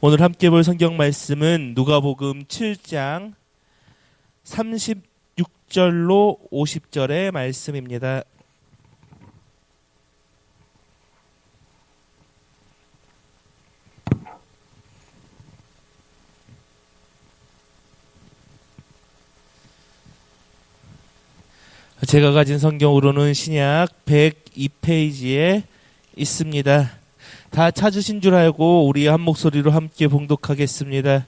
오늘 함께 볼 성경 말씀은 누가복음 7장 36절로 50절의 말씀입니다. 제가 가진 성경으로는 신약 102페이지에 있습니다. 다 찾으신 줄 알고 우리 한 목소리로 함께 봉독하겠습니다.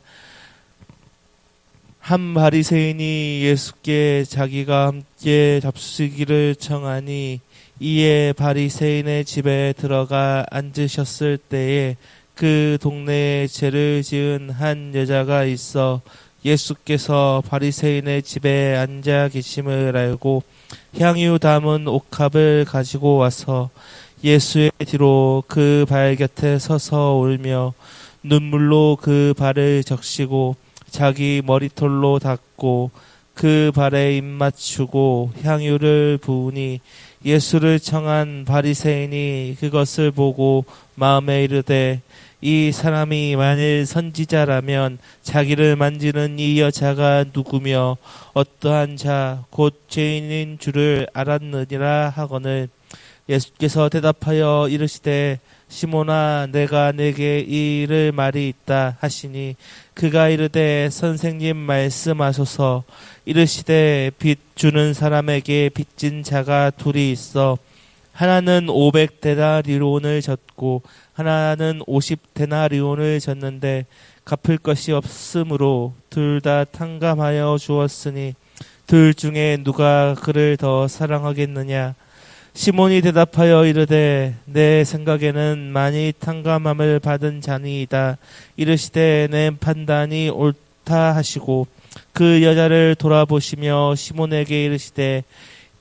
한 바리새인이 예수께 자기가 함께 잡수시기를 청하니 이에 바리새인의 집에 들어가 앉으셨을 때에 그 동네에 죄를 지은 한 여자가 있어 예수께서 바리새인의 집에 앉아 계심을 알고 향유 담은 옥합을 가지고 와서 예수의 뒤로 그 발 곁에 서서 울며 눈물로 그 발을 적시고 자기 머리털로 닦고 그 발에 입 맞추고 향유를 부으니 예수를 청한 바리새인이 그것을 보고 마음에 이르되 이 사람이 만일 선지자라면 자기를 만지는 이 여자가 누구며 어떠한 자 곧 죄인인 줄을 알았느니라 하거늘 예수께서 대답하여 이르시되 시몬아 내가 내게 이 일을 말이 있다 하시니 그가 이르되 선생님 말씀하소서. 이르시되 빚 주는 사람에게 빚진 자가 둘이 있어 하나는 500데나리온을 졌고 하나는 50데나리온을 졌는데 갚을 것이 없으므로 둘 다 탕감하여 주었으니 둘 중에 누가 그를 더 사랑하겠느냐. 시몬이 대답하여 이르되 내 생각에는 많이 탕감함을 받은 자니이다. 이르시되 내 판단이 옳다 하시고 그 여자를 돌아보시며 시몬에게 이르시되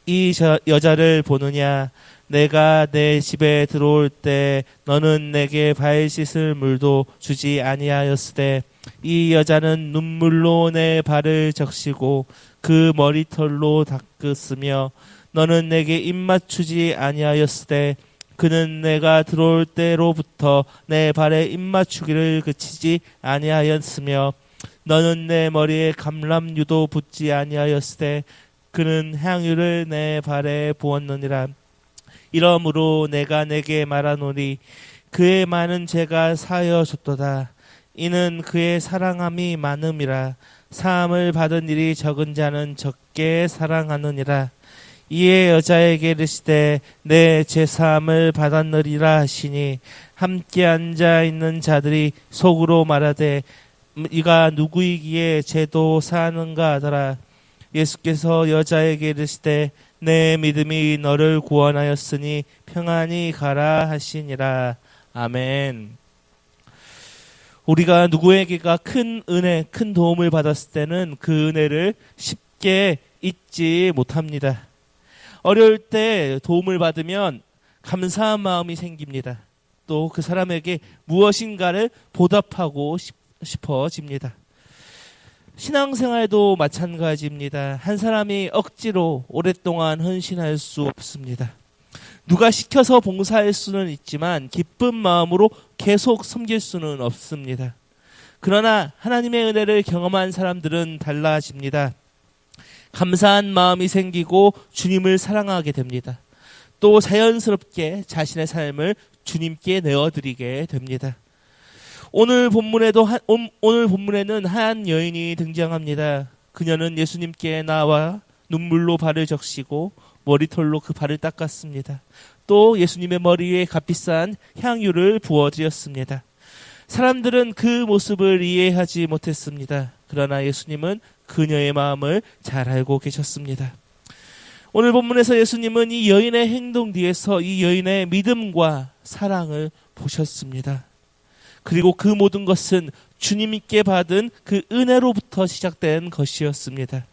이 여자를 보느냐. 내가 내 집에 들어올 때 너는 내게 발 씻을 물도 주지 아니하였으되 이 여자는 눈물로 내 발을 적시고 그 머리털로 닦았으며 너는 내게 입 맞추지 아니하였으되 그는 내가 들어올 때로부터 내 발에 입 맞추기를 그치지 아니하였으며 너는 내 머리에 감람유도 붓지 아니하였으되 그는 향유를 내 발에 부었느니라. 이러므로 내가 내게 말하노니 그의 많은 죄가 사하여졌도다. 이는 그의 사랑함이 많음이라. 사함을 받은 일이 적은 자는 적게 사랑하느니라. 이에 여자에게 이르시되 내 죄사함을 받았느리라 하시니 함께 앉아있는 자들이 속으로 말하되 이가 누구이기에 죄도 사하는가 하더라. 예수께서 여자에게 이르시되 내 믿음이 너를 구원하였으니 평안히 가라 하시니라. 아멘. 우리가 누구에게가 큰 은혜, 큰 도움을 받았을 때는 그 은혜를 쉽게 잊지 못합니다. 어려울 때 도움을 받으면 감사한 마음이 생깁니다. 또 그 사람에게 무엇인가를 보답하고 싶어집니다. 신앙생활도 마찬가지입니다. 한 사람이 억지로 오랫동안 헌신할 수 없습니다. 누가 시켜서 봉사할 수는 있지만 기쁜 마음으로 계속 섬길 수는 없습니다. 그러나 하나님의 은혜를 경험한 사람들은 달라집니다. 감사한 마음이 생기고 주님을 사랑하게 됩니다. 또 자연스럽게 자신의 삶을 주님께 내어드리게 됩니다. 오늘 본문에는 한 여인이 등장합니다. 그녀는 예수님께 나와 눈물로 발을 적시고 머리털로 그 발을 닦았습니다. 또 예수님의 머리에 값비싼 향유를 부어드렸습니다. 사람들은 그 모습을 이해하지 못했습니다. 그러나 예수님은 그녀의 마음을 잘 알고 계셨습니다. 오늘 본문에서 예수님은 이 여인의 행동 뒤에서 이 여인의 믿음과 사랑을 보셨습니다. 그리고 그 모든 것은 주님께 받은 그 은혜로부터 시작된 것이었습니다.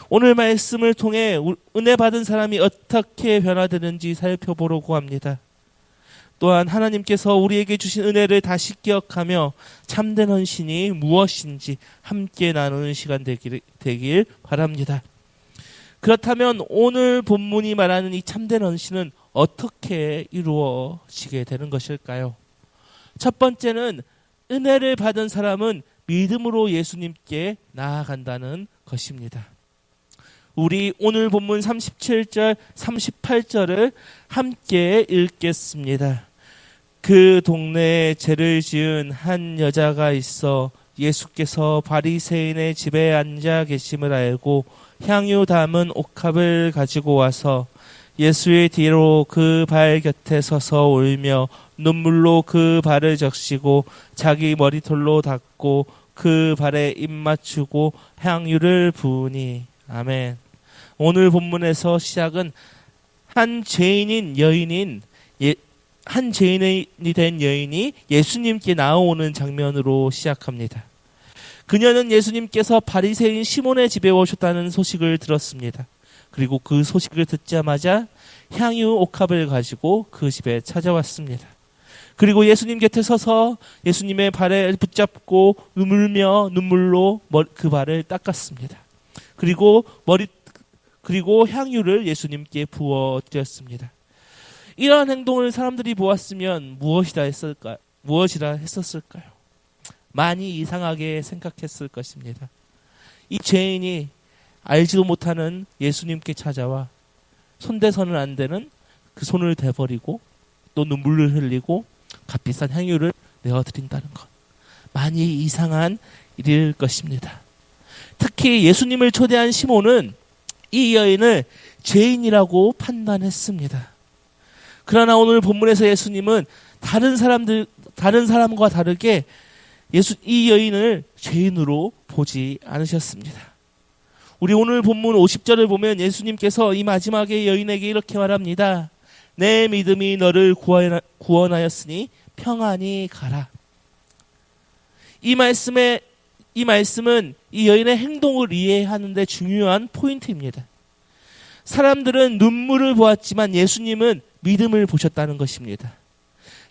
오늘 말씀을 통해 은혜 받은 사람이 어떻게 변화되는지 살펴보려고 합니다. 또한 하나님께서 우리에게 주신 은혜를 다시 기억하며 참된 헌신이 무엇인지 함께 나누는 시간 되길 바랍니다. 그렇다면 오늘 본문이 말하는 이 참된 헌신은 어떻게 이루어지게 되는 것일까요? 첫 번째는 은혜를 받은 사람은 믿음으로 예수님께 나아간다는 것입니다. 우리 오늘 본문 37절, 38절을 함께 읽겠습니다. 그 동네에 죄를 지은 한 여자가 있어 예수께서 바리새인의 집에 앉아 계심을 알고 향유 담은 옥합을 가지고 와서 예수의 뒤로 그 발 곁에 서서 울며 눈물로 그 발을 적시고 자기 머리털로 닦고 그 발에 입 맞추고 향유를 부으니. 아멘. 오늘 본문에서 시작은 한 죄인이 된 여인이 예수님께 나오는 장면으로 시작합니다. 그녀는 예수님께서 바리새인 시몬의 집에 오셨다는 소식을 들었습니다. 그리고 그 소식을 듣자마자 향유 옥합을 가지고 그 집에 찾아왔습니다. 그리고 예수님 곁에 서서 예수님의 발에 붙잡고 울며 눈물로 그 발을 닦았습니다. 그리고 향유를 예수님께 부어드렸습니다. 이러한 행동을 사람들이 보았으면 무엇이라 했었을까요? 많이 이상하게 생각했을 것입니다. 이 죄인이 알지도 못하는 예수님께 찾아와 손대서는 안 되는 그 손을 대버리고 또 눈물을 흘리고 값비싼 향유를 내어드린다는 것. 많이 이상한 일일 것입니다. 특히 예수님을 초대한 시몬은 이 여인을 죄인이라고 판단했습니다. 그러나 오늘 본문에서 예수님은 다른 사람과 다르게 이 여인을 죄인으로 보지 않으셨습니다. 우리 오늘 본문 50절을 보면 예수님께서 이 마지막에 여인에게 이렇게 말합니다. 내 믿음이 너를 구원하였으니 평안히 가라. 이 말씀은 이 여인의 행동을 이해하는 데 중요한 포인트입니다. 사람들은 눈물을 보았지만 예수님은 믿음을 보셨다는 것입니다.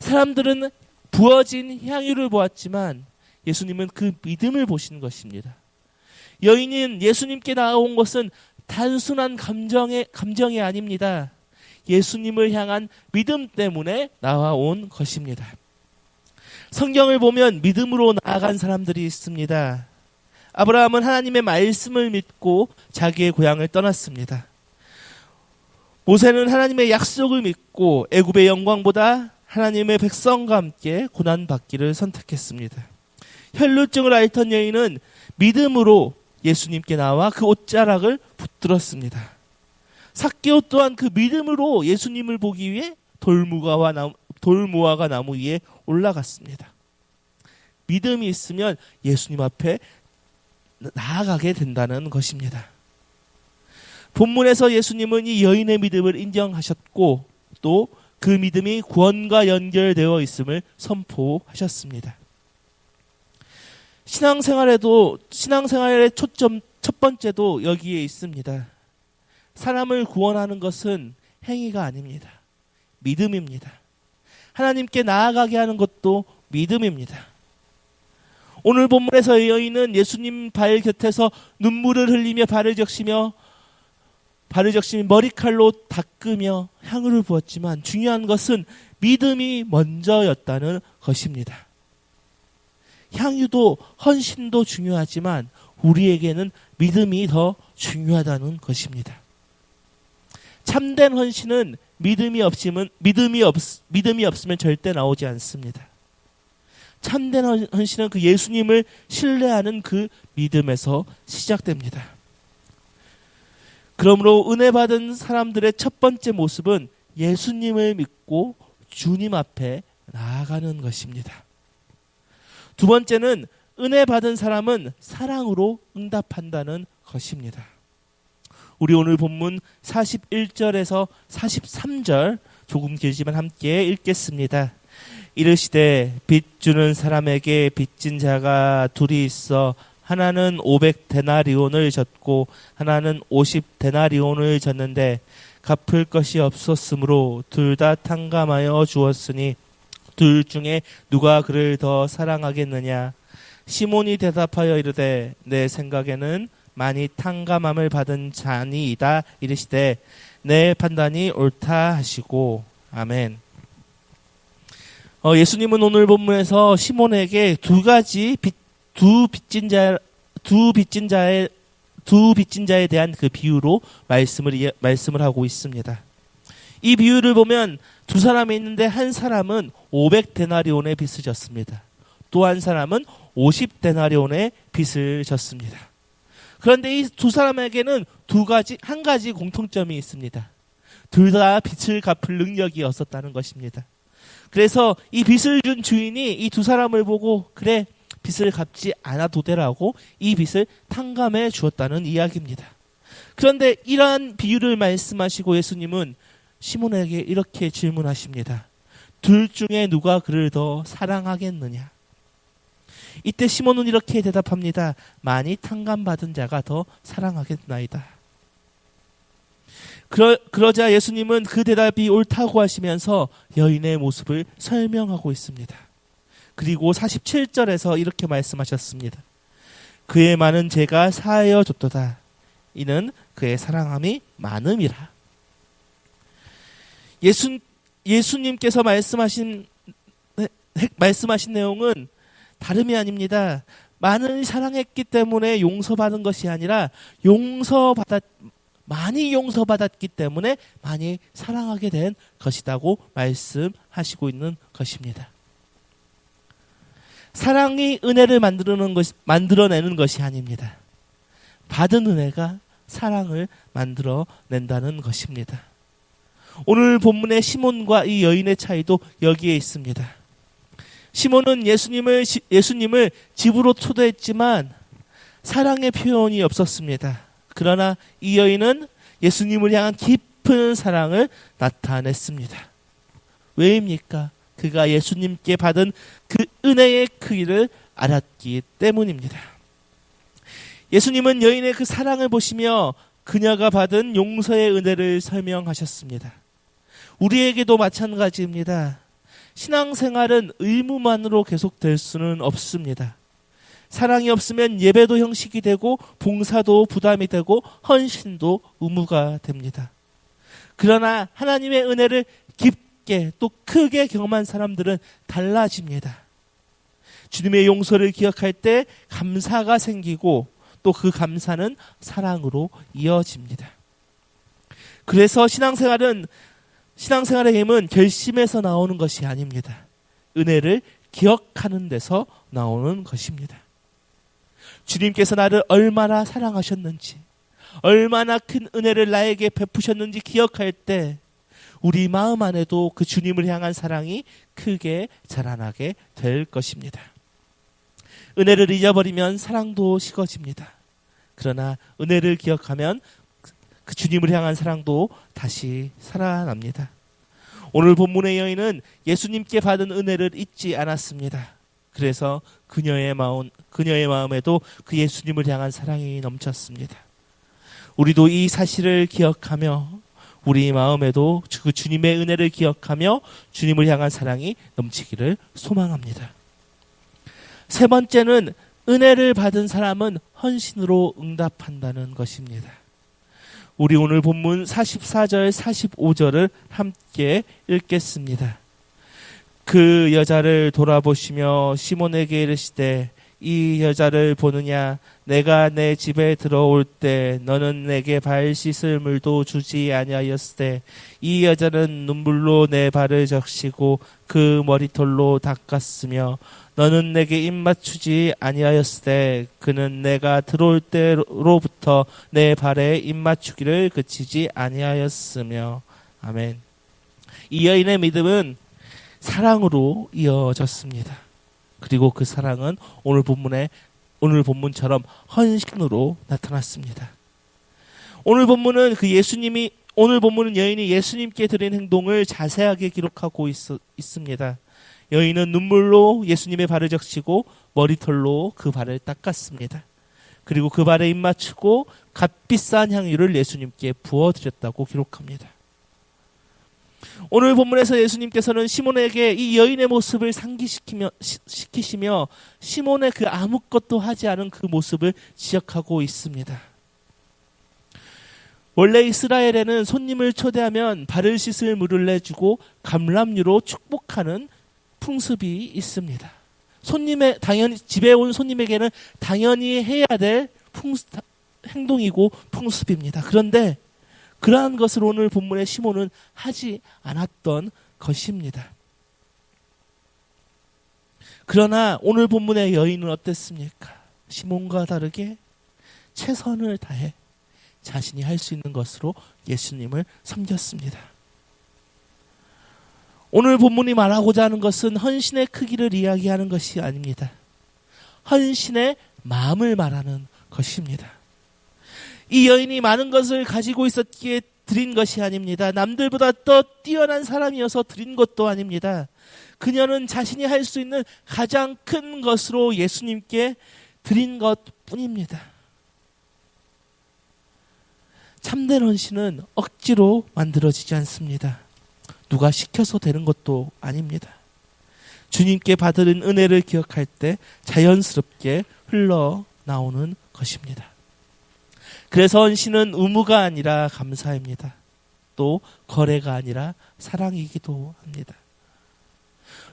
사람들은 부어진 향유를 보았지만 예수님은 그 믿음을 보신 것입니다. 여인은 예수님께 나아온 것은 단순한 감정이 아닙니다. 예수님을 향한 믿음 때문에 나와온 것입니다. 성경을 보면 믿음으로 나아간 사람들이 있습니다. 아브라함은 하나님의 말씀을 믿고 자기의 고향을 떠났습니다. 모세는 하나님의 약속을 믿고 애굽의 영광보다 하나님의 백성과 함께 고난받기를 선택했습니다. 혈루증을 앓던 여인은 믿음으로 예수님께 나와 그 옷자락을 붙들었습니다. 삭개오 또한 그 믿음으로 예수님을 보기 위해 돌무화과 나무 위에 올라갔습니다. 믿음이 있으면 예수님 앞에 나아가게 된다는 것입니다. 본문에서 예수님은 이 여인의 믿음을 인정하셨고 또 그 믿음이 구원과 연결되어 있음을 선포하셨습니다. 신앙생활의 첫 번째도 여기에 있습니다. 사람을 구원하는 것은 행위가 아닙니다. 믿음입니다. 하나님께 나아가게 하는 것도 믿음입니다. 오늘 본문에서 이 여인은 예수님 발 곁에서 눈물을 흘리며 발을 적시며 머리칼로 닦으며 향유를 부었지만 중요한 것은 믿음이 먼저였다는 것입니다. 향유도 헌신도 중요하지만 우리에게는 믿음이 더 중요하다는 것입니다. 참된 헌신은 믿음이 없으면 절대 나오지 않습니다. 참된 헌신은 그 예수님을 신뢰하는 그 믿음에서 시작됩니다. 그러므로 은혜 받은 사람들의 첫 번째 모습은 예수님을 믿고 주님 앞에 나아가는 것입니다. 두 번째는 은혜 받은 사람은 사랑으로 응답한다는 것입니다. 우리 오늘 본문 41절에서 43절 조금 길지만 함께 읽겠습니다. 이르시되 빚 주는 사람에게 빚진 자가 둘이 있어 하나는 500데나리온을 졌고 하나는 50데나리온을 졌는데 갚을 것이 없었으므로 둘 다 탕감하여 주었으니 둘 중에 누가 그를 더 사랑하겠느냐. 시몬이 대답하여 이르되 내 생각에는 많이 탕감함을 받은 자니이다. 이르시되 내 판단이 옳다 하시고. 아멘. 예수님은 오늘 본문에서 시몬에게 두 빚진 자에 대한 그 비유로 말씀을 하고 있습니다. 이 비유를 보면 두 사람이 있는데 한 사람은 500데나리온의 빚을 졌습니다. 또 한 사람은 50데나리온의 빚을 졌습니다. 그런데 이 두 사람에게는 한 가지 공통점이 있습니다. 둘 다 빚을 갚을 능력이 없었다는 것입니다. 그래서 이 빚을 준 주인이 이 두 사람을 보고 그래 빚을 갚지 않아도 되라고 이 빚을 탕감해 주었다는 이야기입니다. 그런데 이러한 비유를 말씀하시고 예수님은 시몬에게 이렇게 질문하십니다. 둘 중에 누가 그를 더 사랑하겠느냐? 이때 시몬은 이렇게 대답합니다. 많이 탕감받은 자가 더 사랑하겠나이다. 그러자 예수님은 그 대답이 옳다고 하시면서 여인의 모습을 설명하고 있습니다. 그리고 47절에서 이렇게 말씀하셨습니다. 그의 많은 죄가 사하여 줬도다. 이는 그의 사랑함이 많음이라. 예수님께서 말씀하신 내용은 다름이 아닙니다. 많이 사랑했기 때문에 용서받은 것이 아니라 많이 용서받았기 때문에 많이 사랑하게 된 것이라고 말씀하시고 있는 것입니다. 사랑이 은혜를 만들어내는 것이 아닙니다. 받은 은혜가 사랑을 만들어낸다는 것입니다. 오늘 본문의 시몬과 이 여인의 차이도 여기에 있습니다. 시몬은 예수님을 집으로 초대했지만 사랑의 표현이 없었습니다. 그러나 이 여인은 예수님을 향한 깊은 사랑을 나타냈습니다. 왜입니까? 그가 예수님께 받은 그 은혜의 크기를 알았기 때문입니다. 예수님은 여인의 그 사랑을 보시며 그녀가 받은 용서의 은혜를 설명하셨습니다. 우리에게도 마찬가지입니다. 신앙생활은 의무만으로 계속될 수는 없습니다. 사랑이 없으면 예배도 형식이 되고 봉사도 부담이 되고 헌신도 의무가 됩니다. 그러나 하나님의 은혜를 깊게 또 크게 경험한 사람들은 달라집니다. 주님의 용서를 기억할 때 감사가 생기고 또 그 감사는 사랑으로 이어집니다. 그래서 신앙생활의 힘은 결심에서 나오는 것이 아닙니다. 은혜를 기억하는 데서 나오는 것입니다. 주님께서 나를 얼마나 사랑하셨는지, 얼마나 큰 은혜를 나에게 베푸셨는지 기억할 때 우리 마음 안에도 그 주님을 향한 사랑이 크게 자라나게 될 것입니다. 은혜를 잊어버리면 사랑도 식어집니다. 그러나 은혜를 기억하면 그 주님을 향한 사랑도 다시 살아납니다. 오늘 본문의 여인은 예수님께 받은 은혜를 잊지 않았습니다. 그래서 그녀의 마음에도 그 예수님을 향한 사랑이 넘쳤습니다. 우리도 이 사실을 기억하며 우리 마음에도 그 주님의 은혜를 기억하며 주님을 향한 사랑이 넘치기를 소망합니다. 세 번째는 은혜를 받은 사람은 헌신으로 응답한다는 것입니다. 우리 오늘 본문 44절, 45절을 함께 읽겠습니다. 그 여자를 돌아보시며 시몬에게 이르시되 이 여자를 보느냐? 내가 내 집에 들어올 때 너는 내게 발 씻을 물도 주지 아니하였으되 이 여자는 눈물로 내 발을 적시고 그 머리털로 닦았으며 너는 내게 입 맞추지 아니하였으되 그는 내가 들어올 때로부터 내 발에 입 맞추기를 그치지 아니하였으며. 아멘. 이 여인의 믿음은 사랑으로 이어졌습니다. 그리고 그 사랑은 오늘 본문처럼 헌신으로 나타났습니다. 오늘 본문은 여인이 예수님께 드린 행동을 자세하게 기록하고 있습니다. 여인은 눈물로 예수님의 발을 적시고 머리털로 그 발을 닦았습니다. 그리고 그 발에 입 맞추고 값비싼 향유를 예수님께 부어드렸다고 기록합니다. 오늘 본문에서 예수님께서는 시몬에게 이 여인의 모습을 상기시키시며 시몬의 그 아무것도 하지 않은 그 모습을 지적하고 있습니다. 원래 이스라엘에는 손님을 초대하면 발을 씻을 물을 내주고 감람유로 축복하는 풍습이 있습니다. 당연히 집에 온 손님에게는 당연히 해야 될 행동이고 풍습입니다. 그런데 그러한 것을 오늘 본문의 시몬은 하지 않았던 것입니다. 그러나 오늘 본문의 여인은 어땠습니까? 시몬과 다르게 최선을 다해 자신이 할 수 있는 것으로 예수님을 섬겼습니다. 오늘 본문이 말하고자 하는 것은 헌신의 크기를 이야기하는 것이 아닙니다. 헌신의 마음을 말하는 것입니다. 이 여인이 많은 것을 가지고 있었기에 드린 것이 아닙니다. 남들보다 더 뛰어난 사람이어서 드린 것도 아닙니다. 그녀는 자신이 할 수 있는 가장 큰 것으로 예수님께 드린 것뿐입니다. 참된 헌신은 억지로 만들어지지 않습니다. 누가 시켜서 되는 것도 아닙니다. 주님께 받은 은혜를 기억할 때 자연스럽게 흘러나오는 것입니다. 그래서 헌신은 의무가 아니라 감사입니다. 또 거래가 아니라 사랑이기도 합니다.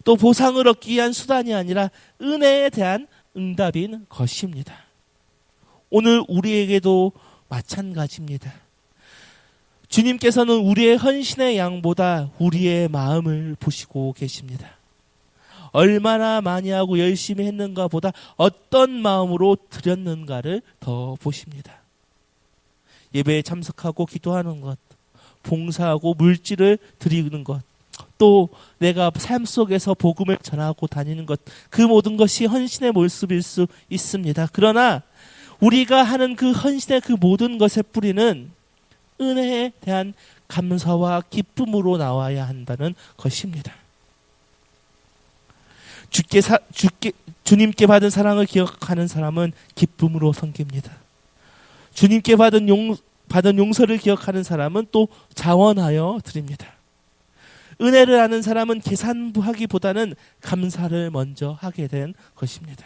또 보상을 얻기 위한 수단이 아니라 은혜에 대한 응답인 것입니다. 오늘 우리에게도 마찬가지입니다. 주님께서는 우리의 헌신의 양보다 우리의 마음을 보시고 계십니다. 얼마나 많이 하고 열심히 했는가 보다 어떤 마음으로 드렸는가를 더 보십니다. 예배에 참석하고 기도하는 것, 봉사하고 물질을 드리는 것, 또 내가 삶 속에서 복음을 전하고 다니는 것, 그 모든 것이 헌신의 모습일 수 있습니다. 그러나 우리가 하는 그 헌신의 그 모든 것의 뿌리는 은혜에 대한 감사와 기쁨으로 나와야 한다는 것입니다. 주님께 받은 사랑을 기억하는 사람은 기쁨으로 섬깁니다. 주님께 받은 용서를 기억하는 사람은 또 자원하여 드립니다. 은혜를 아는 사람은 계산하기보다는 감사를 먼저 하게 된 것입니다.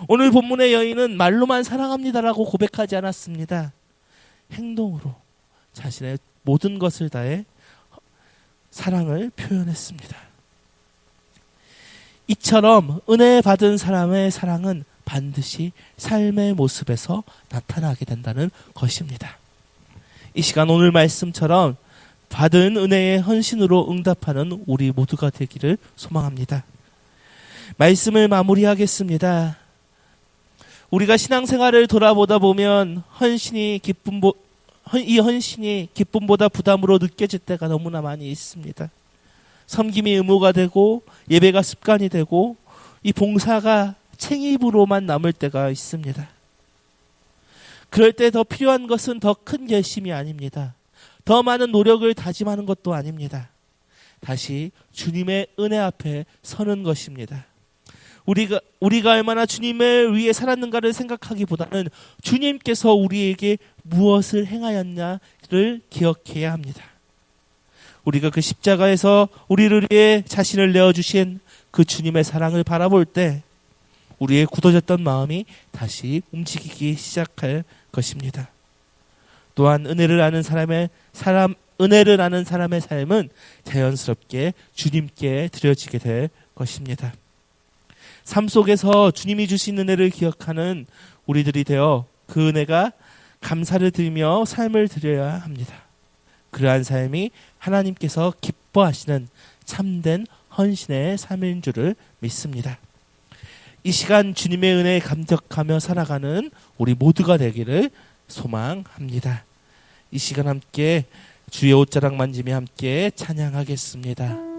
오늘 본문의 여인은 말로만 사랑합니다라고 고백하지 않았습니다. 행동으로 자신의 모든 것을 다해 사랑을 표현했습니다. 이처럼 은혜 받은 사람의 사랑은 반드시 삶의 모습에서 나타나게 된다는 것입니다. 이 시간 오늘 말씀처럼 받은 은혜의 헌신으로 응답하는 우리 모두가 되기를 소망합니다. 말씀을 마무리하겠습니다. 우리가 신앙생활을 돌아보다 보면 이 헌신이 기쁨보다 부담으로 느껴질 때가 너무나 많이 있습니다. 섬김이 의무가 되고 예배가 습관이 되고 이 봉사가 챙입으로만 남을 때가 있습니다. 그럴 때 더 필요한 것은 더 큰 결심이 아닙니다. 더 많은 노력을 다짐하는 것도 아닙니다. 다시 주님의 은혜 앞에 서는 것입니다. 우리가 얼마나 주님을 위해 살았는가를 생각하기보다는 주님께서 우리에게 무엇을 행하였냐를 기억해야 합니다. 우리가 그 십자가에서 우리를 위해 자신을 내어주신 그 주님의 사랑을 바라볼 때 우리의 굳어졌던 마음이 다시 움직이기 시작할 것입니다. 또한 은혜를 아는 사람의 삶은 자연스럽게 주님께 드려지게 될 것입니다. 삶 속에서 주님이 주신 은혜를 기억하는 우리들이 되어 그 은혜가 감사를 드리며 삶을 드려야 합니다. 그러한 삶이 하나님께서 기뻐하시는 참된 헌신의 삶인 줄을 믿습니다. 이 시간 주님의 은혜에 감격하며 살아가는 우리 모두가 되기를 소망합니다. 이 시간 함께 주의 옷자락 만지며 함께 찬양하겠습니다.